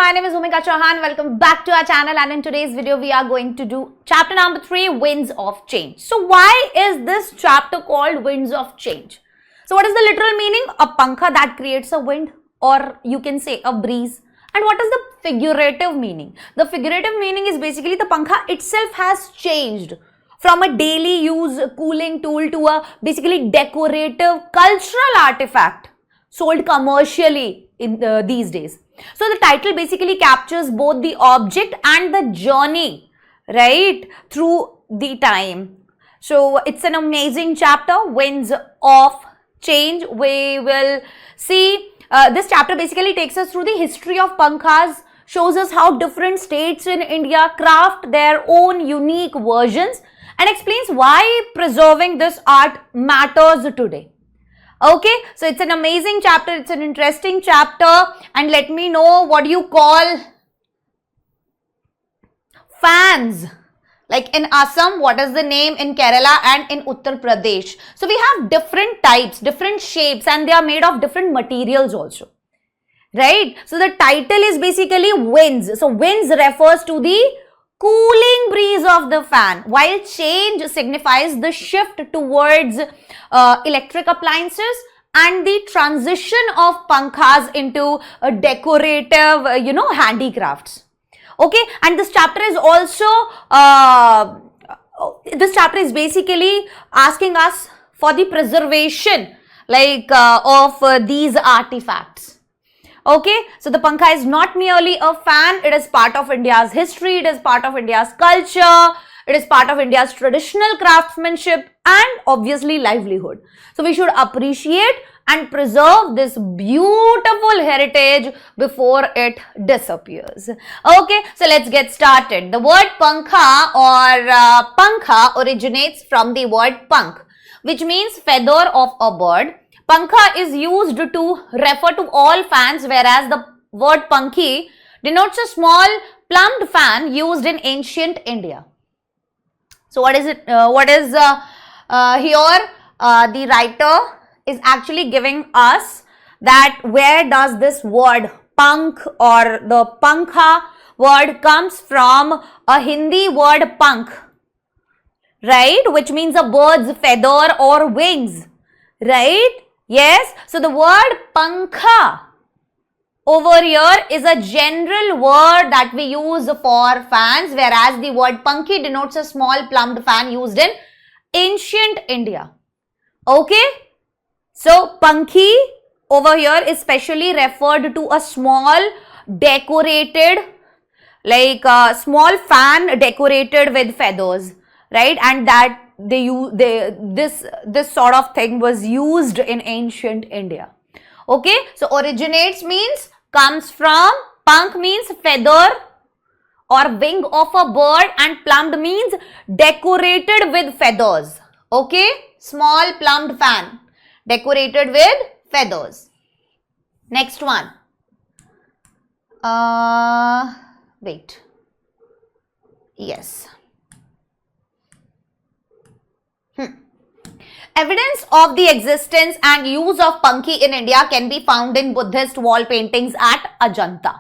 my name is Bhumika Chauhan. Welcome back to our channel, and in today's video we are going to do chapter number 3, Winds of Change. So why is this chapter called Winds of Change? So what is the literal meaning? A pankha that creates a wind, or you can say a breeze. And what is the figurative meaning? The figurative meaning is basically the pankha itself has changed from a daily use cooling tool to a basically decorative cultural artifact sold commercially in these days. So the title basically captures both the object and the journey, right, through the time. So it's an amazing chapter, Winds of Change. We will see this chapter basically takes us through the history of pankhas, shows us how different states in India craft their own unique versions, and explains why preserving this art matters today. Okay, so it's an amazing chapter, it's an interesting chapter, and let me know what you call fans. Like in Assam, what is the name in Kerala and in Uttar Pradesh? So we have different types, different shapes, and they are made of different materials also, right? So the title is basically winds. So winds refers to the cooling breeze of the fan, while change signifies the shift towards electric appliances and the transition of pankhas into decorative, handicrafts. Okay, and this chapter is also, basically asking us for the preservation, of these artifacts. Okay, so the pankha is not merely a fan, it is part of India's history, it is part of India's culture, it is part of India's traditional craftsmanship and obviously livelihood. So we should appreciate and preserve this beautiful heritage before it disappears. Okay, so let's get started. The word pankha or pankha originates from the word pank, which means feather of a bird. Pankha is used to refer to all fans, whereas the word pankhi denotes a small plumed fan used in ancient India. So what is it? Here the writer is actually giving us that where does this word pank or the pankha word comes from? A Hindi word pank, right, which means a bird's feather or wings, right? Yes, so the word pankha over here is a general word that we use for fans, whereas the word pankhi denotes a small plumed fan used in ancient India. Okay, so pankhi over here is specially referred to a small decorated, like a small fan decorated with feathers, right, and that this sort of thing was used in ancient India. Okay, so originates means comes from, pank means feather or wing of a bird, and plumed means decorated with feathers. Okay, small plumed fan decorated with feathers. Next one. Wait. Yes. Evidence of the existence and use of pankhi in India can be found in Buddhist wall paintings at Ajanta.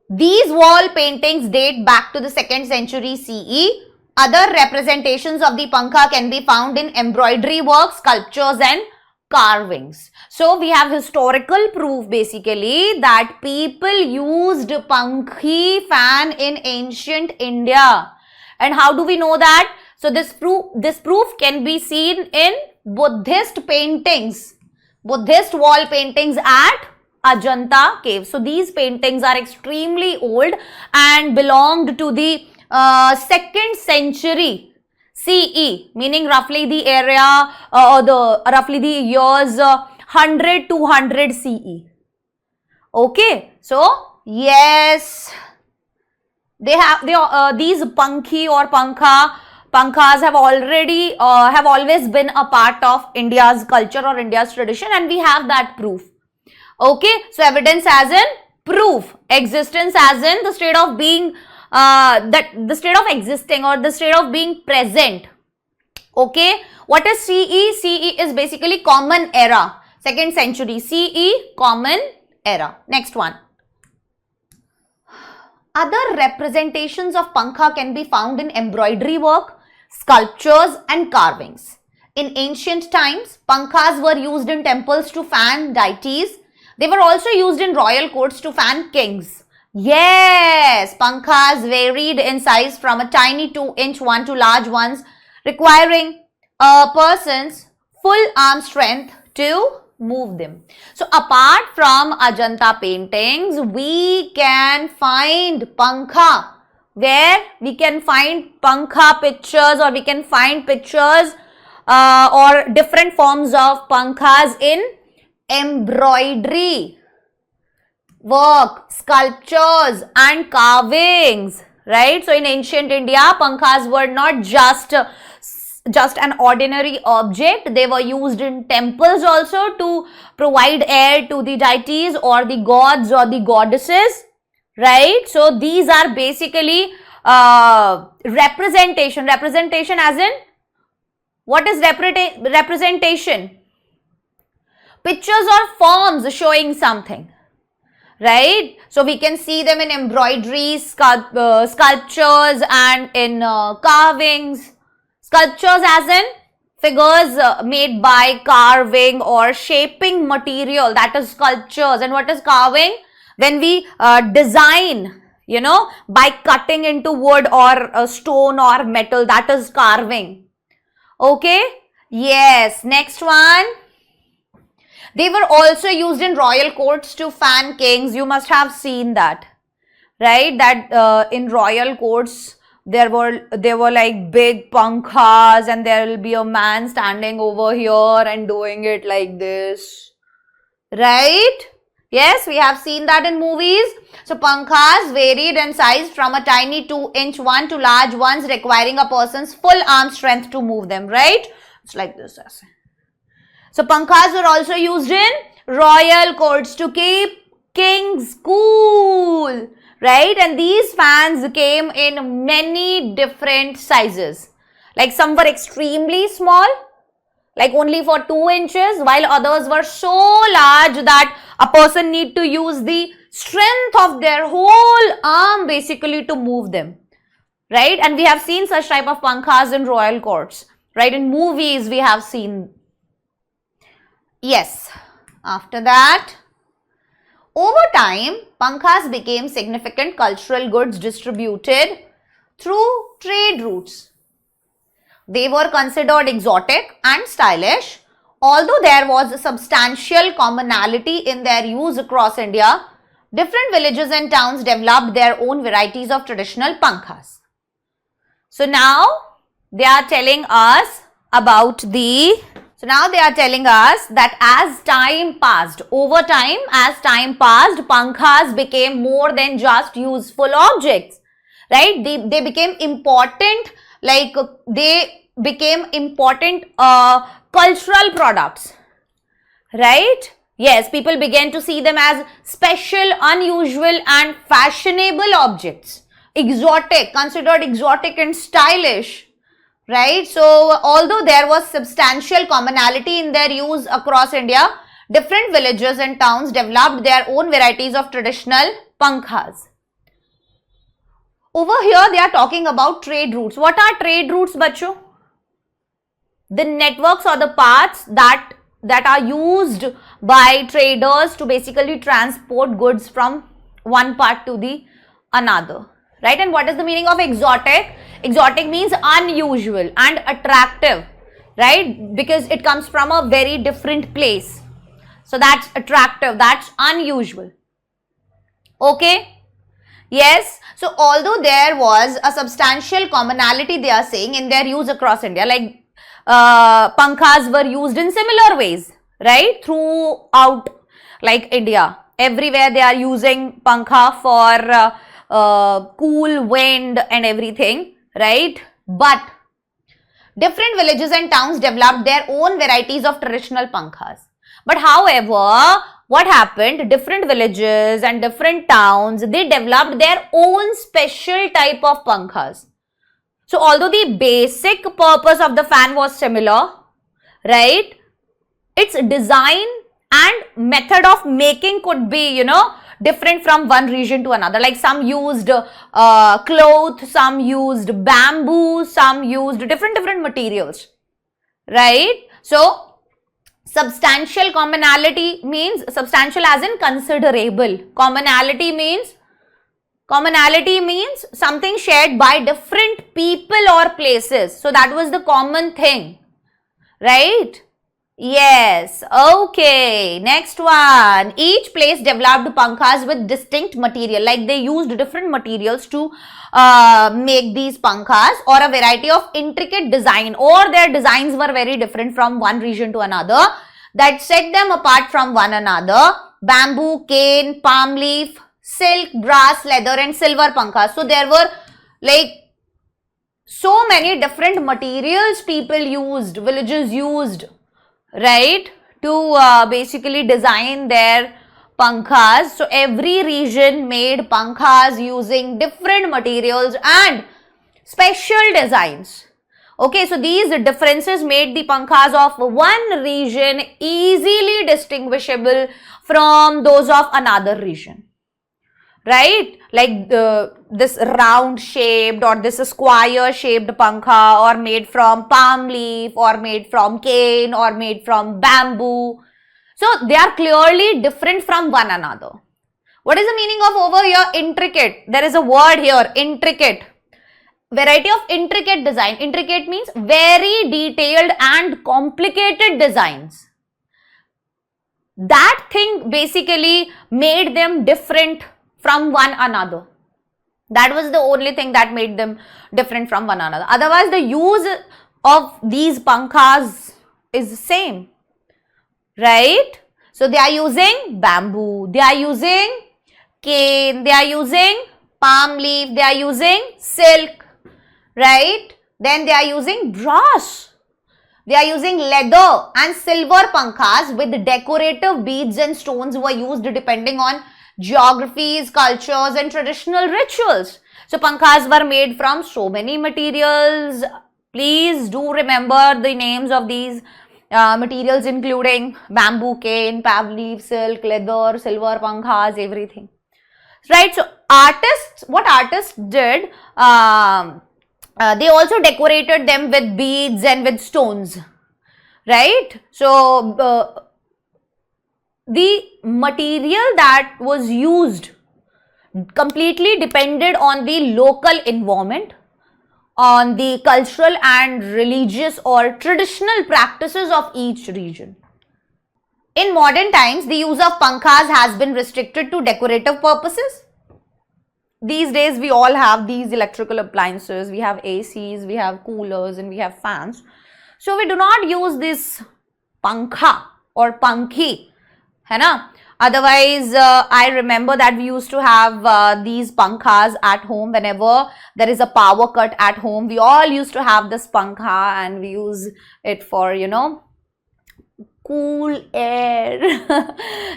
These wall paintings date back to the 2nd century CE. Other representations of the pankha can be found in embroidery work, sculptures and carvings. So we have historical proof basically that people used pankhi fan in ancient India. And how do we know that? So this proof can be seen in Buddhist paintings, Buddhist wall paintings at Ajanta cave. So these paintings are extremely old and belonged to the 2nd century CE, meaning roughly the area roughly the years 100 to 100 CE. Okay, so yes, they have these pankhi or pankhas have always been a part of India's culture or India's tradition, and we have that proof. Okay, so evidence as in proof, existence as in the state of being, the state of existing or the state of being present. Okay, what is CE? CE is basically common era, 2nd century CE, common era. Next one. Other representations of pankha can be found in embroidery work, sculptures and carvings. In ancient times, pankhas were used in temples to fan deities. They were also used in royal courts to fan kings. Yes, pankhas varied in size from a tiny 2-inch one to large ones, requiring a person's full arm strength to move them. So apart from Ajanta paintings, we can find pankha, where we can find pankha pictures, or we can find pictures or different forms of pankhas in embroidery work, sculptures and carvings, right? So in ancient India, pankhas were not just an ordinary object. They were used in temples also to provide air to the deities or the gods or the goddesses, right? So these are basically representation as in, what is representation? Pictures or forms showing something, right? So we can see them in embroidery, sculptures and in carvings. Sculptures as in figures made by carving or shaping material, that is sculptures. And what is carving? When we design, you know, by cutting into wood or stone or metal, that is carving. Okay? Yes. Next one. They were also used in royal courts to fan kings. You must have seen that, right? That in royal courts, there were like big pankhas, and there will be a man standing over here and doing it like this, right? Yes, we have seen that in movies. So pankhas varied in size from a tiny 2-inch one to large ones, requiring a person's full arm strength to move them, right? It's like this. So pankhas were also used in royal courts to keep kings cool, right? And these fans came in many different sizes. Like some were extremely small, like only for 2 inches, while others were so large that a person need to use the strength of their whole arm basically to move them, right? And we have seen such type of pankhas in royal courts, right? In movies we have seen. Yes. After that, over time, pankhas became significant cultural goods distributed through trade routes. They were considered exotic and stylish. Although there was a substantial commonality in their use across India, different villages and towns developed their own varieties of traditional pankhas. So now they are telling us about that as time passed, over time, as time passed, pankhas became more than just useful objects, right? They became important, like they became important cultural products, right? Yes, people began to see them as special, unusual and fashionable objects, exotic, considered exotic and stylish, right? So although there was substantial commonality in their use across India, different villages and towns developed their own varieties of traditional pankhas. Over here they are talking about trade routes. What are trade routes, bacho? The networks or the paths that are used by traders to basically transport goods from one part to the another, right? And what is the meaning of exotic? Exotic means unusual and attractive, right? Because it comes from a very different place. So that's attractive, that's unusual. Okay? Yes. So although there was a substantial commonality, they are saying, in their use across India, like pankhas were used in similar ways, right? Throughout like India, everywhere they are using pankha for cool wind and everything, right? But different villages and towns developed their own varieties of traditional pankhas. But however, what happened? Different villages and different towns, they developed their own special type of pankhas. So although the basic purpose of the fan was similar, right, its design and method of making could be, different from one region to another. Like some used cloth, some used bamboo, some used different materials, right? So substantial commonality means substantial as in considerable. Commonality means something shared by different people or places. So that was the common thing, right? Yes. Okay. Next one. Each place developed pankhas with distinct material. Like they used different materials to make these pankhas, or a variety of intricate design, or their designs were very different from one region to another, that set them apart from one another. Bamboo, cane, palm leaf, silk, brass, leather and silver pankhas. So there were like so many different materials people used, villages used, right, to basically design their pankhas. So every region made pankhas using different materials and special designs. Okay, so these differences made the pankhas of one region easily distinguishable from those of another region, right? Like this round shaped or this square shaped pankha, or made from palm leaf, or made from cane, or made from bamboo. So they are clearly different from one another. What is the meaning of over here? Intricate. There is a word here, intricate. Variety of intricate design. Intricate means very detailed and complicated designs. That thing basically made them different from one another. That was the only thing that made them different from one another. Otherwise, the use of these pankhas is the same, right? So they are using bamboo, they are using cane, they are using palm leaf, they are using silk, right? Then they are using brass, they are using leather and silver pankhas with decorative beads and stones were used depending on geographies, cultures and traditional rituals. So pankhas were made from so many materials. Please do remember the names of these materials, including bamboo, cane, palm leaf, silk, leather, silver pankhas, everything, right? So artists, what artists did, they also decorated them with beads and with stones, right? So the material that was used completely depended on the local environment, on the cultural and religious or traditional practices of each region. In modern times, the use of pankhas has been restricted to decorative purposes. These days, we all have these electrical appliances, we have ACs, we have coolers and we have fans. So we do not use this pankha or pankhi, hai na? Otherwise, I remember that we used to have these pankhas at home. Whenever there is a power cut at home, we all used to have this pankha and we use it for, you know, cool air.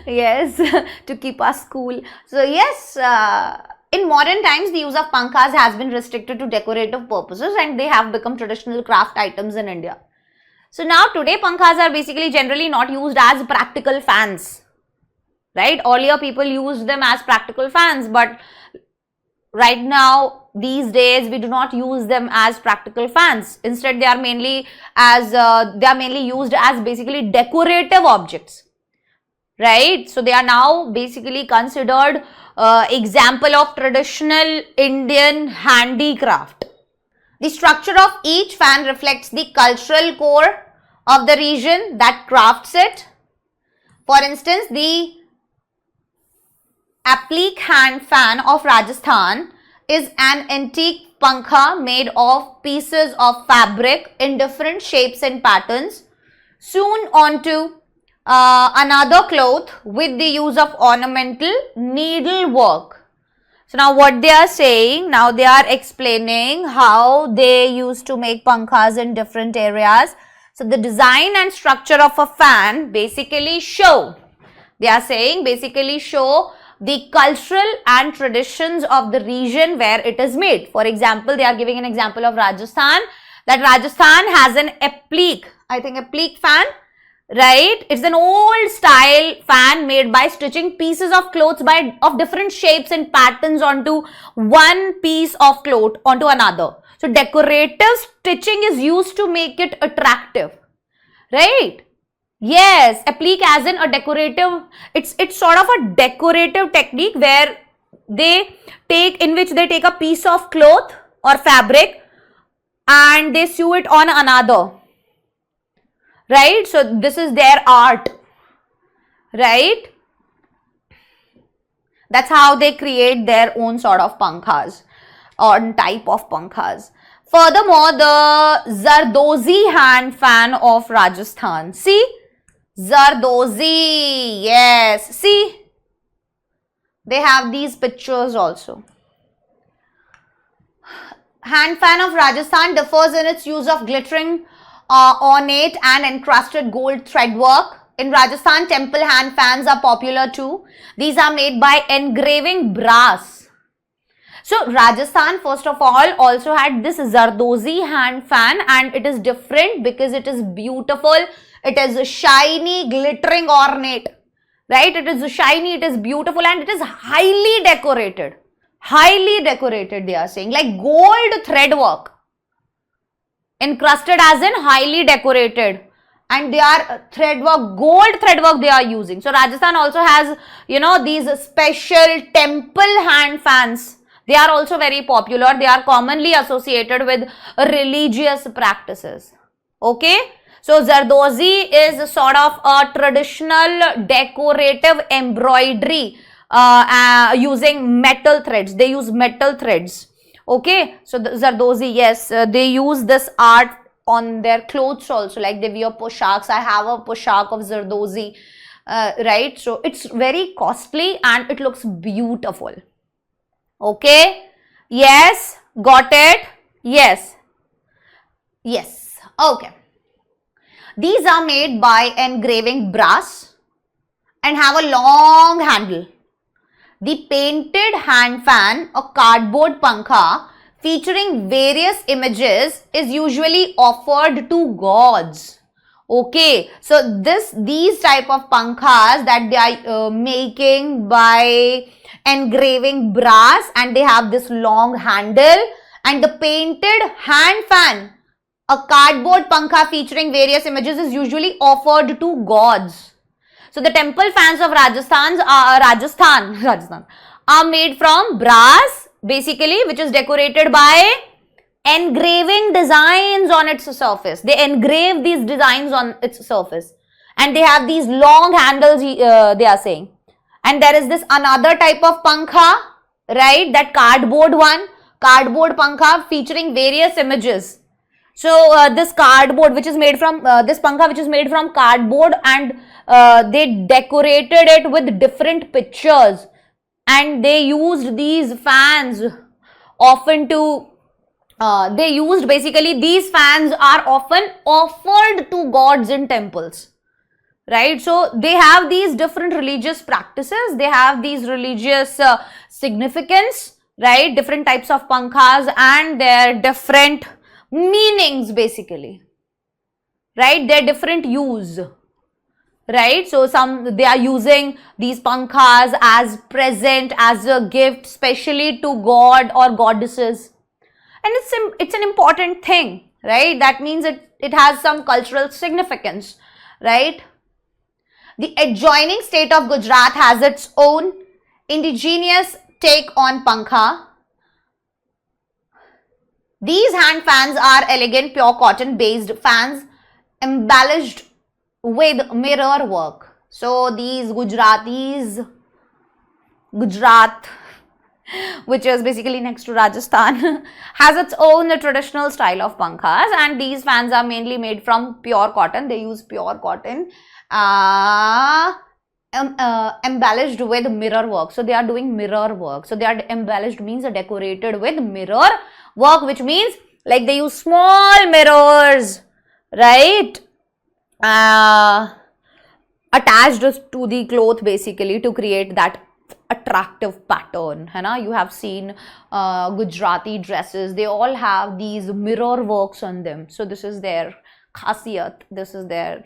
Yes, to keep us cool. So yes, in modern times, the use of pankhas has been restricted to decorative purposes and they have become traditional craft items in India. So now today pankhas are basically generally not used as practical fans, right? Earlier people used them as practical fans, but right now these days we do not use them as practical fans. Instead, they are mainly used as basically decorative objects, right? So they are now basically considered example of traditional Indian handicraft. The structure of each fan reflects the cultural core of the region that crafts it. For instance, the applique hand fan of Rajasthan is an antique pankha made of pieces of fabric in different shapes and patterns, sewn onto another cloth with the use of ornamental needlework. So now what they are saying, now they are explaining how they used to make pankhas in different areas. So the design and structure of a fan basically show, they are saying basically show the cultural and traditions of the region where it is made. For example, they are giving an example of Rajasthan, that Rajasthan has an applique, I think applique fan, right? It's an old style fan made by stitching pieces of clothes of different shapes and patterns onto one piece of cloth onto another. So decorative stitching is used to make it attractive, right? Yes, applique as in a decorative, it's sort of a decorative technique where in which they take a piece of cloth or fabric and they sew it on another, right? So this is their art, right? That's how they create their own sort of pankhas or type of pankhas. Furthermore, the Zardozi hand fan of Rajasthan. See? Zardozi. Yes. See? They have these pictures also. Hand fan of Rajasthan differs in its use of glittering, ornate and encrusted gold thread work. In Rajasthan, temple hand fans are popular too. These are made by engraving brass. So Rajasthan, first of all, also had this Zardozi hand fan, and it is different because it is beautiful. It is shiny, glittering, ornate, right? It is shiny, it is beautiful, and it is highly decorated. Highly decorated, they are saying, like gold thread work. Encrusted as in highly decorated. And they are thread work, gold thread work they are using. So Rajasthan also has, these special temple hand fans. They are also very popular. They are commonly associated with religious practices. Okay. So Zardozi is sort of a traditional decorative embroidery using metal threads. They use metal threads. Okay. So the Zardozi, yes, they use this art on their clothes also, like they wear poshaks. I have a poshak of Zardozi, right? So it's very costly and it looks beautiful. Okay. Yes. Got it. Yes. Yes. Okay. These are made by engraving brass and have a long handle. The painted hand fan or cardboard pankha featuring various images is usually offered to gods. Okay, so these type of pankhas that they are making by engraving brass, and they have this long handle, and the painted hand fan, a cardboard pankha featuring various images, is usually offered to gods. So the temple fans of Rajasthan are made from brass, basically, which is decorated by engraving designs on its surface. They engrave these designs on its surface, and they have these long handles, they are saying. And there is this another type of pankha, right? That cardboard pankha featuring various images. So this cardboard, which is made from this pankha, which is made from cardboard, and they decorated it with different pictures, and they used these fans often to. These fans are often offered to gods in temples, right? So they have these different religious practices. They have these religious significance, right? Different types of pankhas and their different meanings, basically, right? Their different use, right? So they are using these pankhas as present, as a gift, specially to god or goddesses, and it's an important thing, right? That means it has some cultural significance, right? The adjoining state of Gujarat has its own indigenous take on pankha. These hand fans are elegant, pure cotton based fans embellished with mirror work. So these Gujarat, which is basically next to Rajasthan, has its own traditional style of pankhas, and these fans are mainly made from pure cotton. They use pure cotton embellished with mirror work. So they are doing mirror work. So they are embellished means decorated with mirror work, which means like they use small mirrors, right, attached to the cloth, basically, to create that attractive pattern. You have seen Gujarati dresses, they all have these mirror works on them. So this is their khasiyat, this is their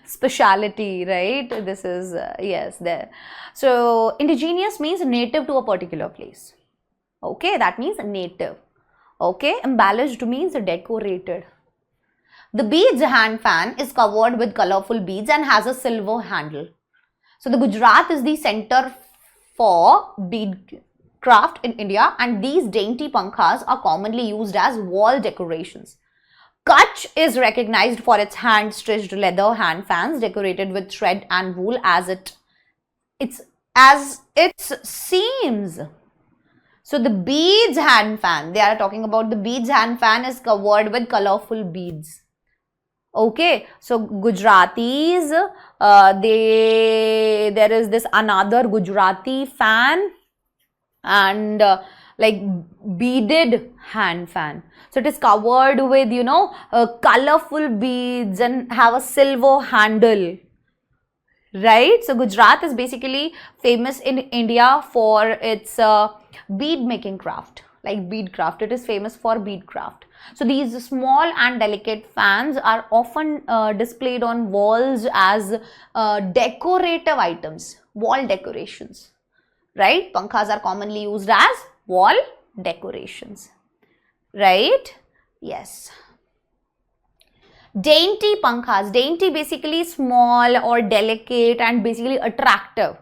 speciality, right? This is, yes, there. So, indigenous means native to a particular place. Okay, that means native. Okay, embellished means decorated. The beads hand fan is covered with colorful beads and has a silver handle. So, the Gujarat is the center for bead craft in India, and these dainty pankhas are commonly used as wall decorations. Kutch is recognized for its hand-stitched leather hand fans decorated with thread and wool as its seams. So the beads hand fan, they are talking about the beads hand fan is covered with colorful beads. Okay, so Gujaratis, there is this another Gujarati fan and like beaded hand fan. So it is covered with, you know, colorful beads and have a silver handle, right? So Gujarat is basically famous in India for its bead making craft, like bead craft. It is famous for bead craft. So these small and delicate fans are often displayed on walls as decorative items, wall decorations, right? Pankhas are commonly used as wall decorations, right? Yes. Dainty pankhas. Dainty basically small or delicate and basically attractive.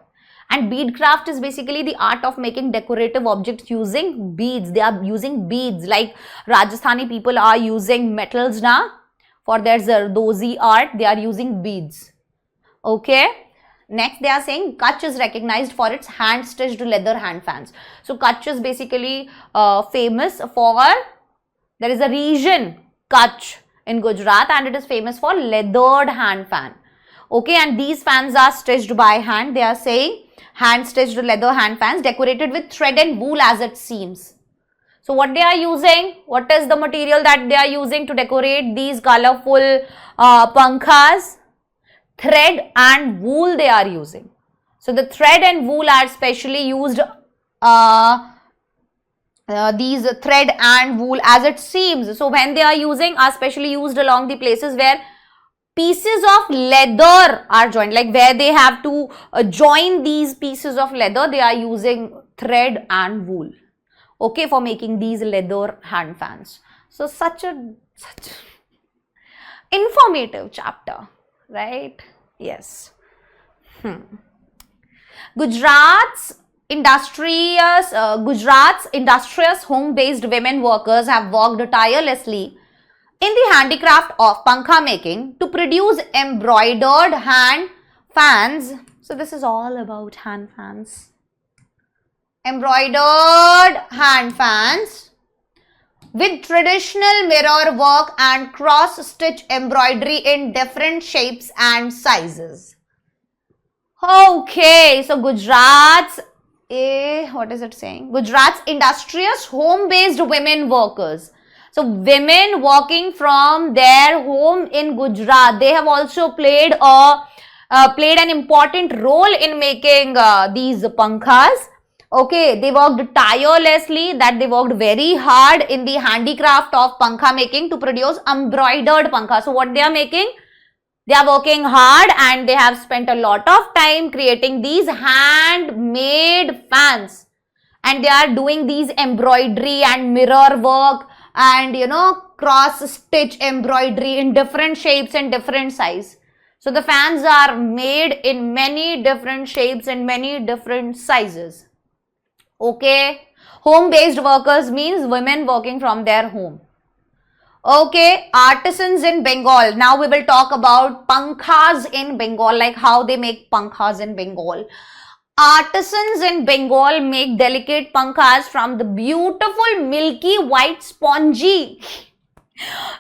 And bead craft is basically the art of making decorative objects using beads. They are using beads, like Rajasthani people are using metals now for their Zardozi art. They are using beads. Okay. Next, they are saying Kutch is recognized for its hand-stitched leather hand fans. So Kutch is basically famous for, there is a region, Kutch, in Gujarat, and it is famous for leathered hand fan. Okay, and these fans are stitched by hand. They are saying hand-stitched leather hand fans decorated with thread and wool as it seems. So what they are using? What is the material that they are using to decorate these colorful pankhas? Thread and wool they are using. So the thread and wool are specially used, these thread and wool as it seems. So when they are using, are specially used along the places where pieces of leather are joined, like where they have to join these pieces of leather, they are using thread and wool, okay, for making these leather hand fans. So such informative chapter, right? Yes. Gujarat's industrious home-based women workers have worked tirelessly in the handicraft of pankha making to produce embroidered hand fans. So this is all about hand fans. Embroidered hand fans with traditional mirror work and cross-stitch embroidery in different shapes and sizes. Okay, so Gujarat's, what is it saying? Gujarat's industrious home-based women workers. So women working from their home in Gujarat, they have also played an important role in making these pankhas. Okay, they worked tirelessly, that they worked very hard in the handicraft of pankha making to produce embroidered pankha. So what they are making? They are working hard and they have spent a lot of time creating these handmade fans. And they are doing these embroidery and mirror work and, you know, cross-stitch embroidery in different shapes and different size. So the fans are made in many different shapes and many different sizes. Okay, home-based workers means women working from their home. Okay, artisans in Bengal. Now we will talk about pankhas in Bengal, like how they make pankhas in Bengal. Artisans in Bengal make delicate pankhas from the beautiful milky white spongy.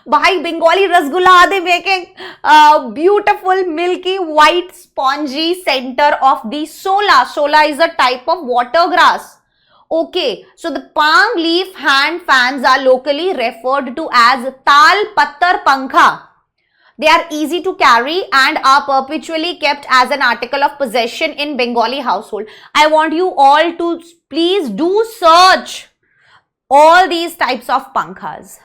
By Bengali rasgulla, they making beautiful milky white spongy center of the sola. Sola is a type of water grass. Okay, so the palm leaf hand fans are locally referred to as tal pattar pankha. They are easy to carry and are perpetually kept as an article of possession in Bengali household. I want you all to please do search all these types of pankhas.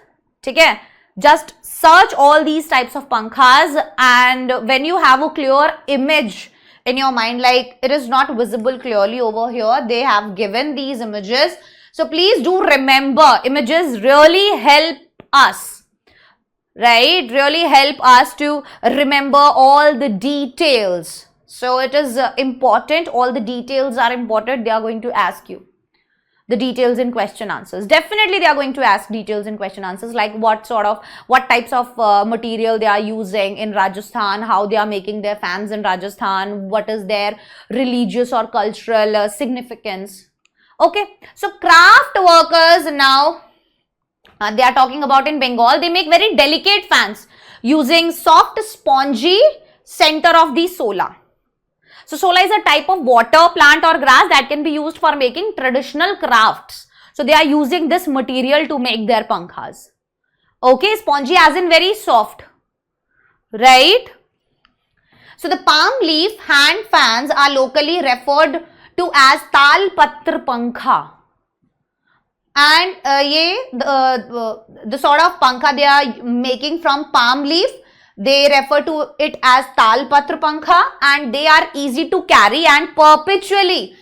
Okay? Just search all these types of pankhas, and when you have a clear image in your mind, like it is not visible clearly over here, they have given these images. So please do remember, images really help us, right? Really help us to remember all the details. So it is important, all the details are important. They are going to ask you the details in question answers. Definitely they are going to ask details in question answers, like what types of material they are using in Rajasthan, how they are making their fans in Rajasthan, what is their religious or cultural significance. Okay, so craft workers now, they are talking about in Bengal, they make very delicate fans using soft spongy center of the sola. So sola is a type of water plant or grass that can be used for making traditional crafts. So they are using this material to make their pankhas. Okay, spongy as in very soft, right? So the palm leaf hand fans are locally referred to as tal patra pankha. And the sort of pankha they are making from palm leaf, they refer to it as tal patra pankha, and they are easy to carry and perpetually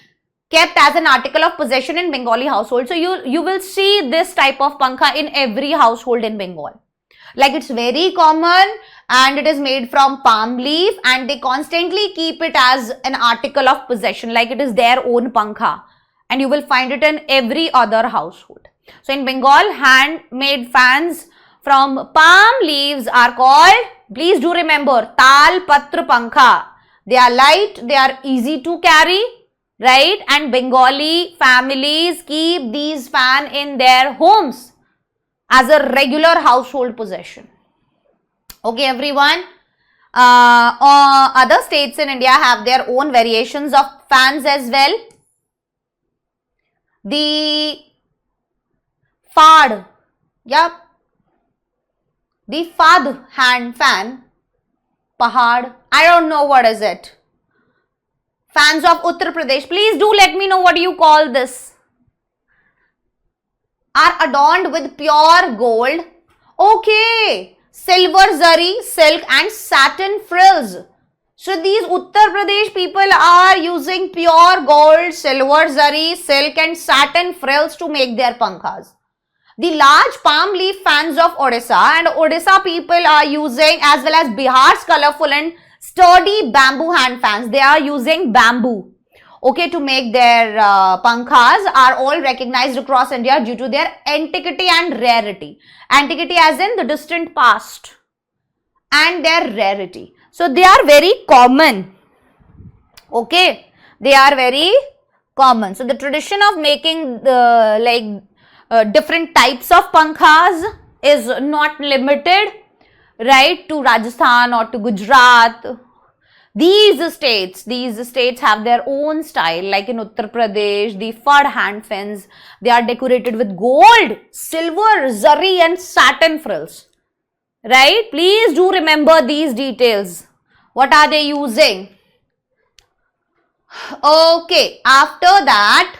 kept as an article of possession in Bengali household. So you will see this type of pankha in every household in Bengal. Like it's very common, and it is made from palm leaf, and they constantly keep it as an article of possession, like it is their own pankha, and you will find it in every other household. So in Bengal, handmade fans from palm leaves are called, please do remember, tal patra pankha. They are light, they are easy to carry, right? And Bengali families keep these fans in their homes as a regular household possession. Okay, everyone. Other states in India have their own variations of fans as well. The Fad, the Fad hand fan, Pahad, I don't know what is it. Fans of Uttar Pradesh, please do let me know what you call this. Are adorned with pure gold. Okay, silver zari, silk and satin frills. So these Uttar Pradesh people are using pure gold, silver zari, silk and satin frills to make their pankhas. The large palm leaf fans of Odisha, and Odisha people are using, as well as Bihar's colorful and sturdy bamboo hand fans. They are using bamboo, okay, to make their pankhas, are all recognized across India due to their antiquity and rarity. Antiquity as in the distant past, and their rarity. So they are very common. Okay, they are very common. So the tradition of making different types of pankhas is not limited, right, to Rajasthan or to Gujarat. These states have their own style. Like in Uttar Pradesh, the Fad hand fans, they are decorated with gold, silver, zari and satin frills. Right? Please do remember these details. What are they using? Okay, after that,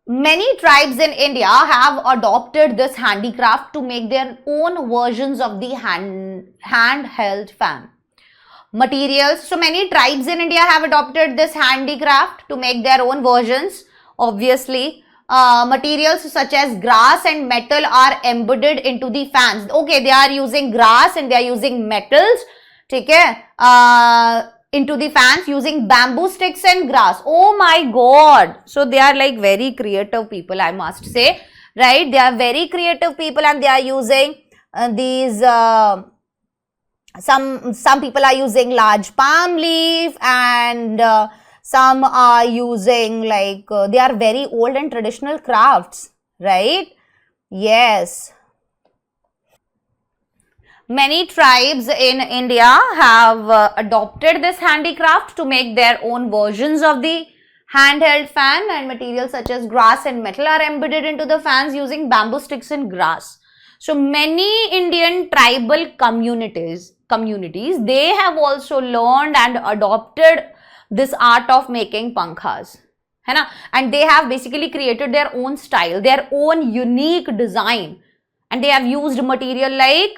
many tribes in India have adopted this handicraft to make their own versions of the handheld fan. Materials. So many tribes in India have adopted this handicraft to make their own versions. Obviously, materials such as grass and metal are embedded into the fans. Okay, they are using grass and they are using metals. Okay, into the fans using bamboo sticks and grass. Oh my god! So they are like very creative people, I must say, right? They are very creative people, and they are using these. Some people are using large palm leaf, and some are using like they are very old and traditional crafts, right? Yes. Many tribes in India have adopted this handicraft to make their own versions of the handheld fan, and materials such as grass and metal are embedded into the fans using bamboo sticks and grass. So many Indian tribal communities, they have also learned and adopted this art of making pankhas. And they have basically created their own style, their own unique design, and they have used material like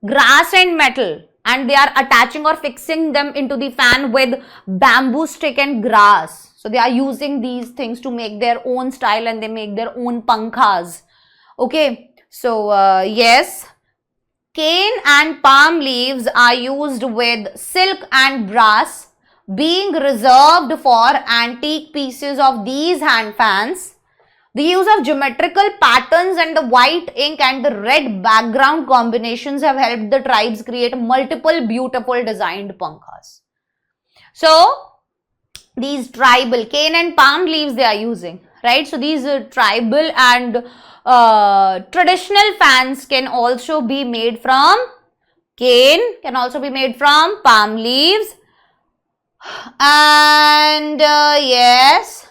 grass and metal, and they are attaching or fixing them into the fan with bamboo stick and grass. So they are using these things to make their own style, and they make their own pankhas. Okay, so yes, cane and palm leaves are used with silk and brass, being reserved for antique pieces of these hand fans. The use of geometrical patterns and the white ink and the red background combinations have helped the tribes create multiple beautiful designed pankhas. So, these tribal cane and palm leaves they are using, right? So, these tribal and traditional fans can also be made from cane, can also be made from palm leaves, and yes,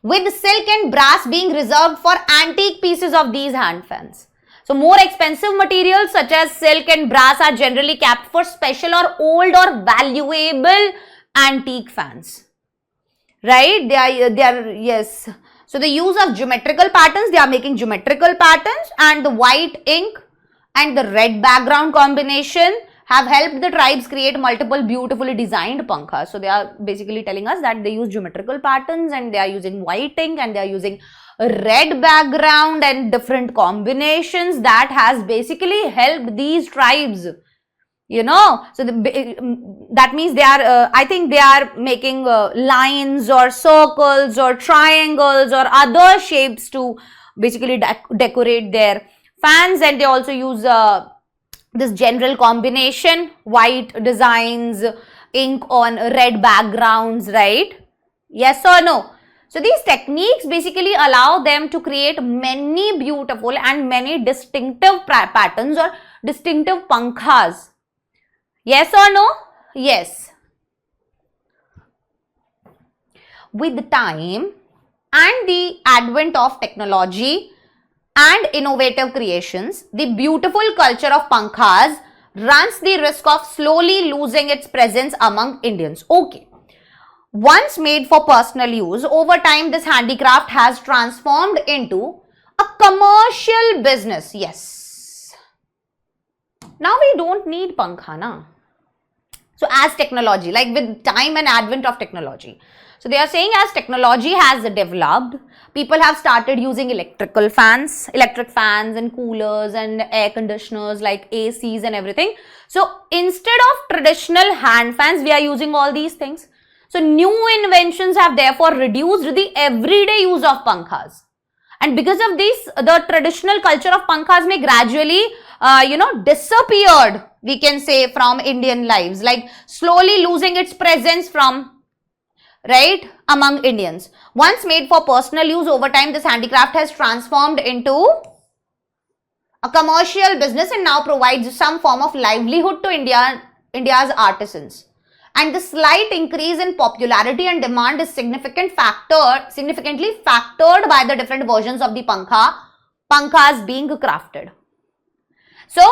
with silk and brass being reserved for antique pieces of these hand fans. So, more expensive materials such as silk and brass are generally kept for special or old or valuable antique fans. Right? They are, yes. So, the use of geometrical patterns, they are making geometrical patterns, and the white ink and the red background combination have helped the tribes create multiple beautifully designed pankhas. So, they are basically telling us that they use geometrical patterns, and they are using white ink, and they are using red background and different combinations that has basically helped these tribes. You know, so that means they are, I think they are making lines or circles or triangles or other shapes to basically decorate their fans, and they also use this general combination, white designs, ink on red backgrounds, right? Yes or no? So, these techniques basically allow them to create many beautiful and many distinctive patterns or distinctive pankhas. Yes or no? Yes. With time and the advent of technology and innovative creations, the beautiful culture of pankhas runs the risk of slowly losing its presence among Indians. Okay. Once made for personal use, over time this handicraft has transformed into a commercial business. Yes. Now we don't need pankha, na? So, as technology, like with time and advent of technology. So, they are saying as technology has developed, people have started using electric fans and coolers and air conditioners like ACs and everything. So, instead of traditional hand fans, we are using all these things. So, new inventions have therefore reduced the everyday use of pankhas. And because of this, the traditional culture of pankhas may gradually, disappeared, we can say, from Indian lives, like slowly losing its presence from, right, among Indians. Once made for personal use, over time, this handicraft has transformed into a commercial business and now provides some form of livelihood to India's artisans. And the slight increase in popularity and demand is significantly factored by the different versions of the pankhas being crafted. So,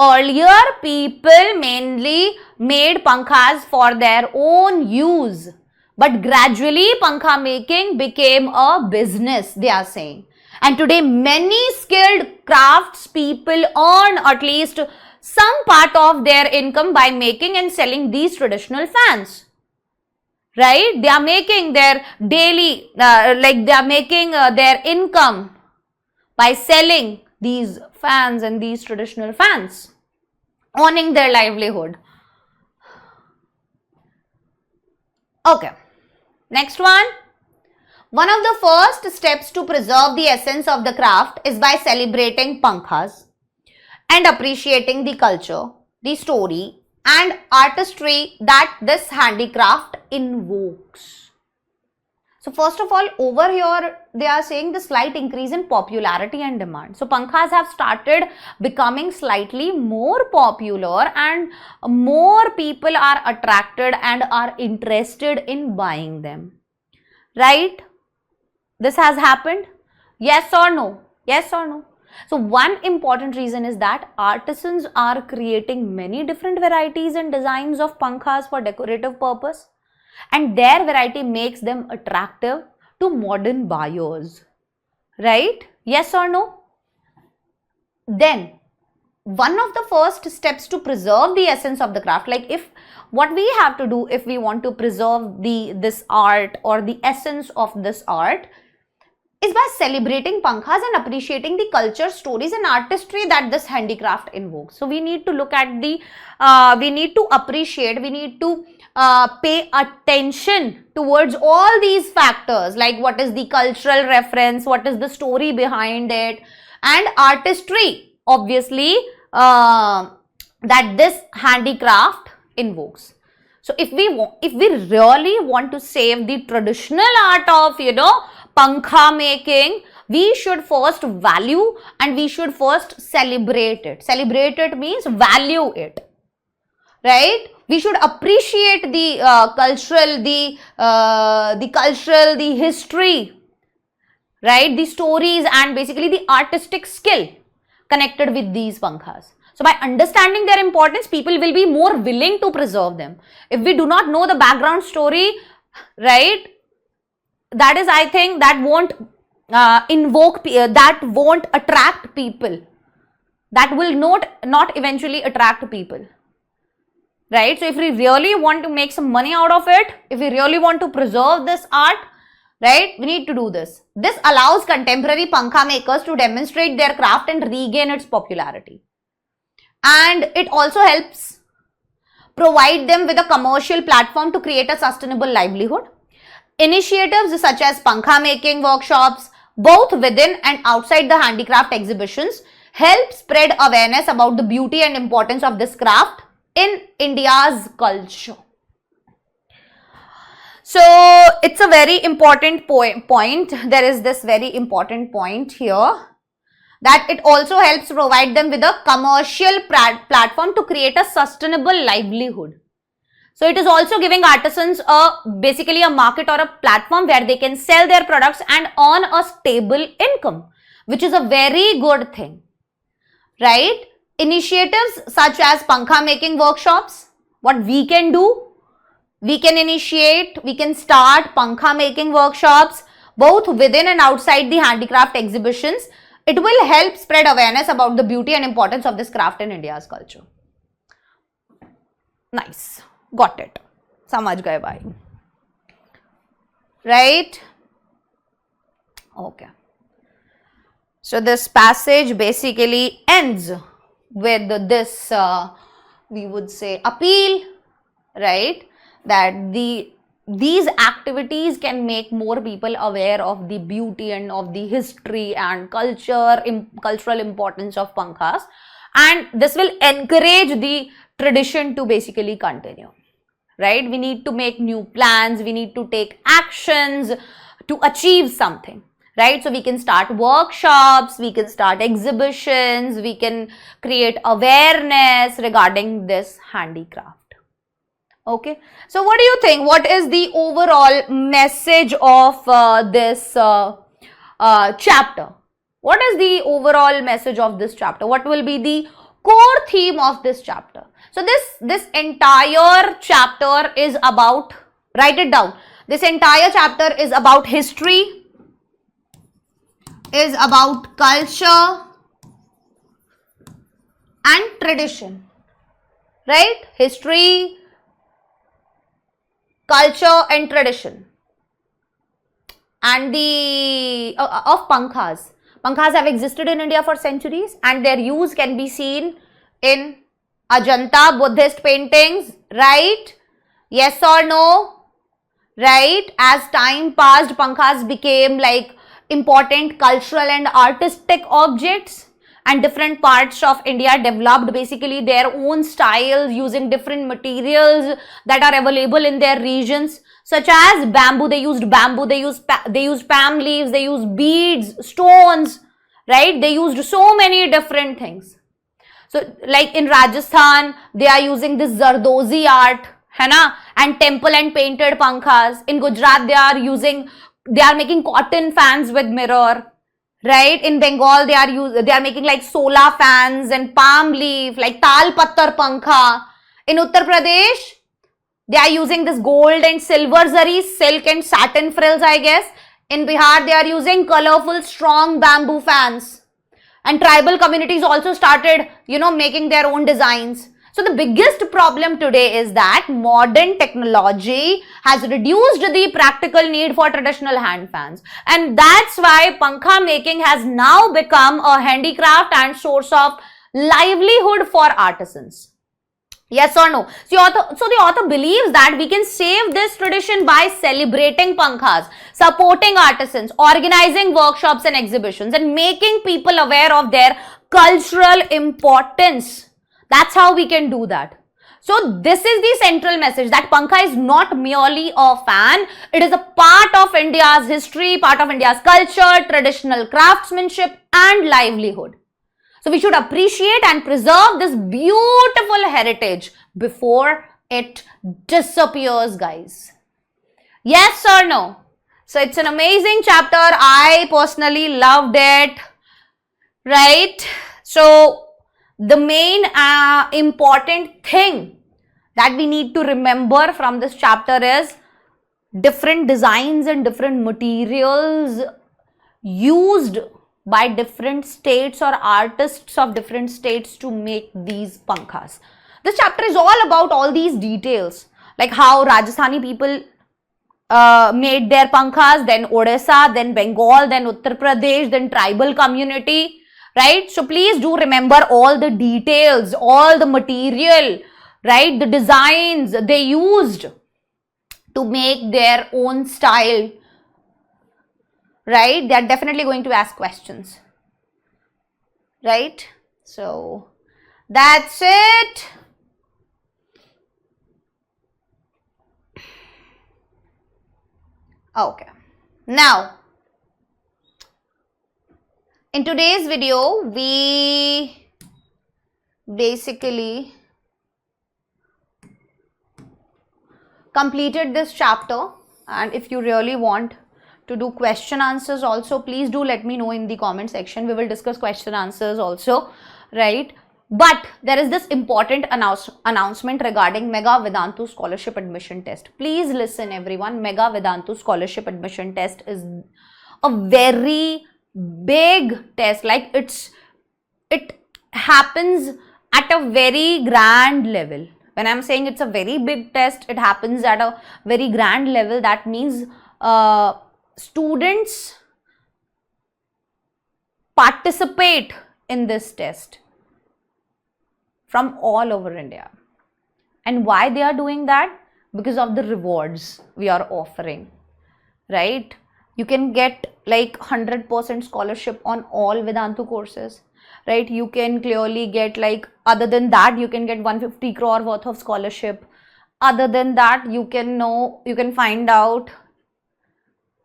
earlier people mainly made pankhas for their own use, but gradually pankha making became a business, they are saying. And today many skilled crafts people earn at least some part of their income by making and selling these traditional fans, right? They are making their daily, they are making their income by selling these fans and these traditional fans, owning their livelihood. Okay, next one. One of the first steps to preserve the essence of the craft is by celebrating pankhas and appreciating the culture, the story and artistry that this handicraft invokes. So, first of all, over here they are saying the slight increase in popularity and demand. So, pankhas have started becoming slightly more popular and more people are attracted and are interested in buying them, right? This has happened? Yes or no? Yes or no? So, one important reason is that artisans are creating many different varieties and designs of pankhas for decorative purpose, and their variety makes them attractive to modern buyers, right? Yes or no? then one of the first steps to preserve the essence of the craft, like if what we have to do if we want to preserve this art or the essence of this art, is by celebrating pankhas and appreciating the culture, stories and artistry that this handicraft invokes. So we need to look at the, we need to appreciate, we need to pay attention towards all these factors, like what is the cultural reference, what is the story behind it, and artistry, obviously, that this handicraft invokes. So if we really want to save the traditional art of, pankha making, we should first value and we should first celebrate it. Celebrate it means value it, right? We should appreciate the cultural, the history, right? The stories and basically the artistic skill connected with these pankhas. So by understanding their importance, people will be more willing to preserve them. If we do not know the background story, right, that is, I think, that won't that won't attract people. That will not eventually attract people, right? So if we really want to make some money out of it, if we really want to preserve this art, right, we need to do this. This allows contemporary pankha makers to demonstrate their craft and regain its popularity. And it also helps provide them with a commercial platform to create a sustainable livelihood. Initiatives such as pankha making workshops, both within and outside the handicraft exhibitions, help spread awareness about the beauty and importance of this craft in India's culture. So it's a very important point. There is this very important point here, that it also helps provide them with a commercial platform to create a sustainable livelihood. So it is also giving artisans basically a market or a platform where they can sell their products and earn a stable income, which is a very good thing, right? Initiatives such as pankha making workshops, what we can do, we can initiate, we can start pankha making workshops both within and outside the handicraft exhibitions. It will help spread awareness about the beauty and importance of this craft in India's culture. Nice. Got it. Samajh gaye bhai. Right? Okay. So this passage basically ends with this, we would say, appeal, right? That these activities can make more people aware of the beauty and of the history and cultural importance of pankhas, and this will encourage the tradition to basically continue, right? We need to make new plans, we need to take actions to achieve something, right? So we can start workshops, we can start exhibitions, we can create awareness regarding this handicraft. Okay, so what do you think? What is the overall message of this chapter? What is the overall message of this chapter? What will be the core theme of this chapter? So this entire chapter is about, write it down, this entire chapter is about history, is about culture and tradition, right? History, culture and tradition, and the of pankhas. Pankhas have existed in India for centuries and their use can be seen in Ajanta Buddhist paintings, right? Yes or no? Right? As time passed, pankhas became like important cultural and artistic objects, and different parts of India developed basically their own styles using different materials that are available in their regions, such as bamboo. They used bamboo, they used palm leaves, they used beads, stones, right? They used so many different things. So like in Rajasthan, they are using this Zardozi art, hai na, and temple and painted pankhas. In Gujarat, they are making cotton fans with mirror. Right? In Bengal, they are making like solar fans and palm leaf, like tal pattar pankha. In Uttar Pradesh, they are using this gold and silver zari, silk and satin frills, I guess. In Bihar, they are using colorful, strong bamboo fans. and tribal communities also started, making their own designs. So the biggest problem today is that modern technology has reduced the practical need for traditional hand fans, and that's why pankha making has now become a handicraft and source of livelihood for artisans. Yes or no? So the author believes that we can save this tradition by celebrating pankhas, supporting artisans, organizing workshops and exhibitions, and making people aware of their cultural importance. That's how we can do that. So this is the central message, that pankha is not merely a fan. It is a part of India's history, part of India's culture, traditional craftsmanship and livelihood. So we should appreciate and preserve this beautiful heritage before it disappears, guys. Yes or no? So it's an amazing chapter. I personally loved it. Right? So the main important thing that we need to remember from this chapter is different designs and different materials used by different states or artists of different states to make these pankhas. This chapter is all about all these details, like how Rajasthani people made their pankhas, then Odisha, then Bengal, then Uttar Pradesh, then tribal community. Right? So please do remember all the details, all the material, right? The designs they used to make their own style. Right? They are definitely going to ask questions. Right? So that's it. Okay. Now, in today's video, we basically completed this chapter, and if you really want to do question answers also, please do let me know in the comment section. We will discuss question answers also, right? But there is this important announcement regarding Mega Vedantu Scholarship Admission Test. Please listen everyone, Mega Vedantu Scholarship Admission Test is a very big test. Like it happens at a very grand level. When I'm saying it's a very big test, it happens at a very grand level. That means students participate in this test from all over India. And why they are doing that? Because of the rewards we are offering, right? You can get like 100% scholarship on all Vedantu courses, right? You can clearly get, like, other than that, you can get 150 crore worth of scholarship. Other than that, you can find out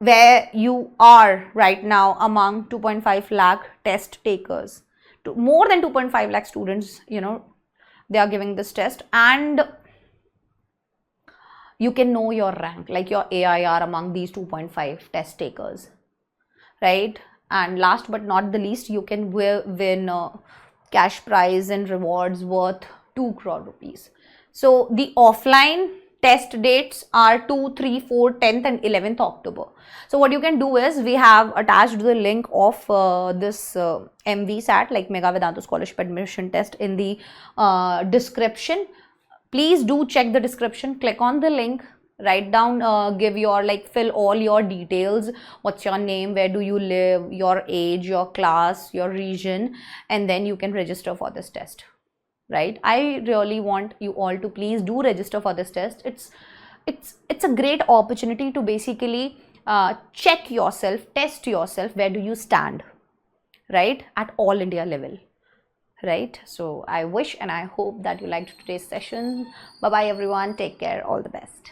where you are right now among 2.5 lakh test takers. More than 2.5 lakh students, they are giving this test, and you can know your rank, like your AIR among these 2.5 test takers, right? And last but not the least, you can win cash prize and rewards worth 2 crore rupees. So the offline test dates are 2, 3, 4, 10th and 11th October. So what you can do is, we have attached the link of this MVSAT, like Mega Vedantu Scholarship Admission Test, in the description. Please do check the description, click on the link, write down, give your, fill all your details. What's your name, where do you live, your age, your class, your region, and then you can register for this test, right? I really want you all to please do register for this test. It's a great opportunity to basically check yourself, test yourself, where do you stand, right, at all India level. Right? So I wish and I hope that you liked today's session. Bye bye everyone. Take care. All the best.